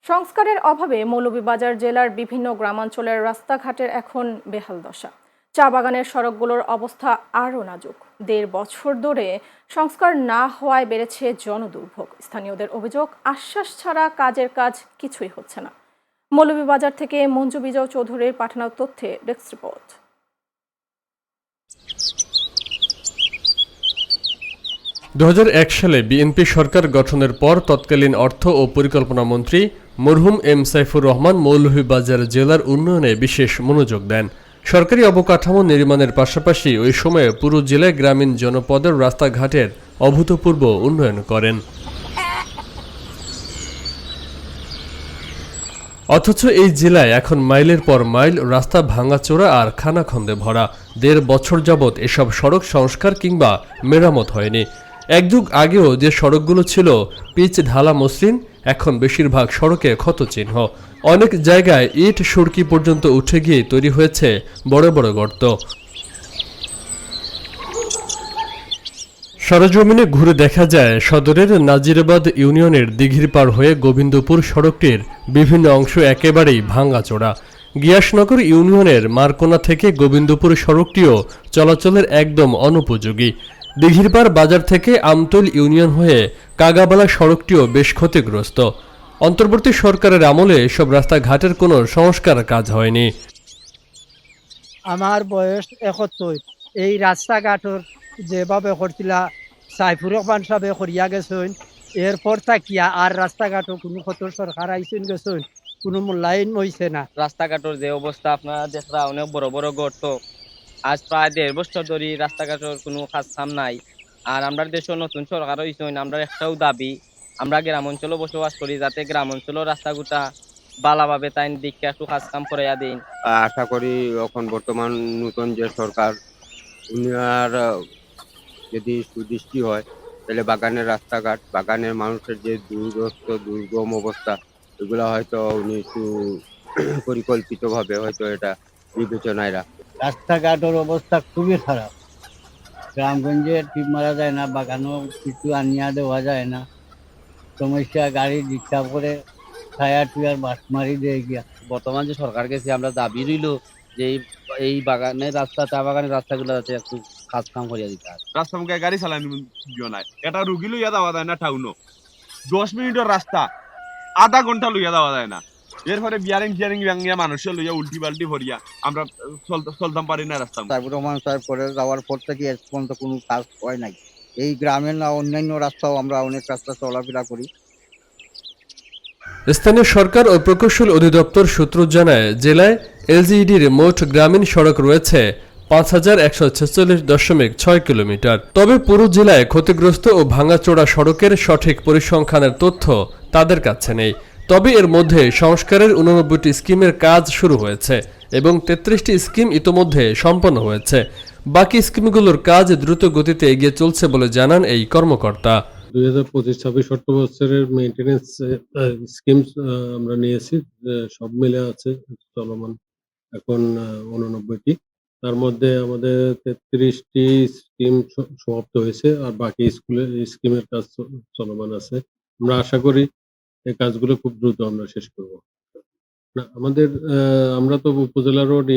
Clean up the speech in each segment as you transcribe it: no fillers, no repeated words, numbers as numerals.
সংস্কারের অভাবে মৌলভীবাজার জেলার বিভিন্ন গ্রামাঞ্চলের রাস্তাঘাটের এখন বেহাল দশা। চা বাগানের সড়কগুলোর অবস্থা আরও নাজুক। ১.৫ বছর ধরে সংস্কার না হওয়ায় বেড়েছে জনদুর্ভোগ। স্থানীয়দের অভিযোগ, আশ্বাস ছাড়া কাজের কাজ কিছুই হচ্ছে না। মৌলভীবাজার থেকে মঞ্জু বিজয় চৌধুরীর পাঠানো তথ্যে ডেস্ক রিপোর্ট। ২০০১ সালে বিএনপি সরকার গঠনের পর তৎকালীন অর্থ ও পরিকল্পনা মন্ত্রী মরহুম এম সাইফুর রহমান মৌলভীবাজার জেলার উন্নয়নে বিশেষ মনোযোগ দেন। সরকারি অবকাঠামো নির্মাণের পাশাপাশি ওই সময়ে পুরো জেলায় গ্রামীণ জনপদের রাস্তাঘাটের অভূতপূর্ব উন্নয়ন করেন। অথচ এই জেলায় এখন মাইলের পর মাইল রাস্তা ভাঙাচোরা আর খানাখন্দে ভরা। ১.৫ বছর যাবৎ এসব সড়ক সংস্কার কিংবা মেরামত হয়নি। এক যুগ আগেও যে সড়কগুলো ছিল পিচ ঢালা মসৃণ, এখন বেশিরভাগ সড়কে ক্ষতচিহ্ন। অনেক জায়গায় ইট সুরকি পর্যন্ত উঠে গিয়ে তৈরি হয়েছে বড় বড় গর্ত। সরেজমিনে ঘুরে দেখা যায় সদরের নাজিরাবাদ ইউনিয়নের দিঘির পার হয়ে গোবিন্দপুর সড়কটির বিভিন্ন অংশ একেবারেই ভাঙাচোরা। গিয়াসনগর ইউনিয়নের মারকোনা থেকে গোবিন্দপুর সড়কটিও চলাচলের একদম অনুপযোগী। দিঘিরপাড় বাজার থেকে আমতল ইউনিয়ন হয়ে কাগাবালা সড়কটিও বেশ ক্ষতিগ্রস্ত। অন্তর্বর্তী সরকারের আমলে এসব রাস্তাঘাটের কোনো সংস্কার কাজ হয়নি। আমার বয়স ৭১। এই রাস্তাঘাটর যেভাবে করছিলা সাইফুর রহমান সাহেব করিয়া গেছেন, এরপর থাকিয়া আর রাস্তাঘাটও কোনো কত সরকার আইসেন গেছেন, কোনো মূল্যায়ন হইছে না। রাস্তাঘাটের যে অবস্থা আপনারা দেখরা, অনেক বড় বড় গর্ত। আজ প্রায় ১.৫ বছর ধরে রাস্তাঘাটের কোনো কাজ কাম নাই। আর আমরা দেশের নতুন সরকার হইছেন, আমরা একটাও দাবি, আমরা গ্রাম অঞ্চলে বসবাস করি, যাতে গ্রাম অঞ্চলের রাস্তাগুটা ভালোভাবে তাই দিকে একটু কাজ কাম করাইয়া দিন। আশা করি এখন বর্তমান নতুন যে সরকার, উনার যদি সুদৃষ্টি হয় তাহলে বাগানের রাস্তাঘাট, বাগানের মানুষের যে দুর্গম অবস্থা, এগুলো হয়তো উনি একটু পরিকল্পিতভাবে হয়তো এটা বিবেচনায় রাখে। রাস্তাঘাটের অবস্থা খুবই খারাপ। গ্রামগঞ্জে টিপ মারা যায় না, বাগানও কিছু আনিয়া দেওয়া যায় না। সমস্যা, গাড়ি ডিস্টার্ব করে, টায়ার টুয়ার বাস মারি দিয়ে গিয়া। বর্তমান যে সরকার গেছে, আমরা দাবি রইল যে এই বাগানের রাস্তা, চা বাগানের রাস্তাগুলো যাতে একটু কাজ কাম করিয়া দিতে হয়। রাস্তা মুখে গাড়ি চালানি নাই, এটা রুগী লইয়া যাওয়া যায় না টাউনও। ১০ মিনিটের রাস্তা আধা ঘন্টা লইয়া যাওয়া যায় না। এরপরে বিয়ারিং ভাঙিয়া মানুষের লইয়া উল্টি পাল্টি ভরিয়া আমরা চলতাম পারি না রাস্তা। সাইফুর রহমান সাহেব করে যাওয়ার পর থেকে আজ পর্যন্ত কোনো কাজ হয় নাই। এই গ্রামের না অন্যান্য রাস্তাও আমরা অনেক রাস্তা চলাফেরা করি। স্থানীয় সরকার ও প্রকৌশল অধিদপ্তর সূত্র জানায়, জেলায় এলজিইডির মোট গ্রামীণ সড়ক রয়েছে ৫,১৪৬.৬ কিলোমিটার। তবে পুরো জেলায় ক্ষতিগ্রস্ত ও ভাঙাচোরা সড়কের সঠিক পরিসংখ্যানের তথ্য তাদের কাছে নেই। তবে এর মধ্যে সংস্কারের ৮৯টি স্কিমের কাজ শুরু হয়েছে এবং ৩৩টি স্কিম ইতোমধ্যে সম্পন্ন হয়েছে। বাকি স্কিমগুলোর কাজ দ্রুত গতিতে এগিয়ে চলছে বলে জানান এই কর্মকর্তা। ২০২৫-২৬ অর্থ বছরের মেইনটেনেন্স স্কিম আমরা নিয়েছি, সব মিলে আছে চলমান এখন ৮৯টি। তার মধ্যে আমাদের ৩৩টি স্কিম সমাপ্ত হয়েছে, আর বাকি স্কিমের কাজ চলমান আছে। আমরা আশা করি এই কাজগুলো খুব দ্রুত আমরা শেষ করব। না, আমাদের আমরা তো উপজেলা road,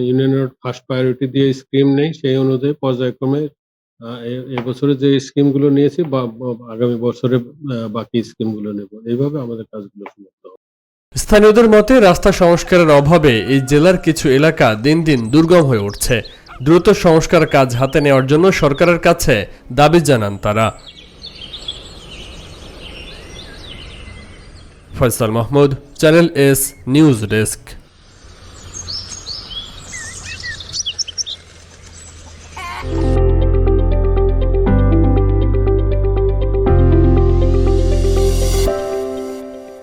union road first priority দিয়ে স্কিম নেই, সেই অনুযায়ী পর্যায়ক্রমে এবছরে যে স্কিমগুলো নিয়েছি বা আগামী বছরে বাকি স্কিমগুলো নেব। এইভাবে আমাদের কাজগুলো সমাপ্ত হবে। স্থানীয়দের মতে, রাস্তা সংস্কারের অভাবে এই জেলার কিছু এলাকা দিন দিন দুর্গম হয়ে উঠছে। দ্রুত সংস্কার কাজ হাতে নেওয়ার জন্য সরকারের কাছে দাবি জানান তারা। Faisal Mahmud, channel S news desk.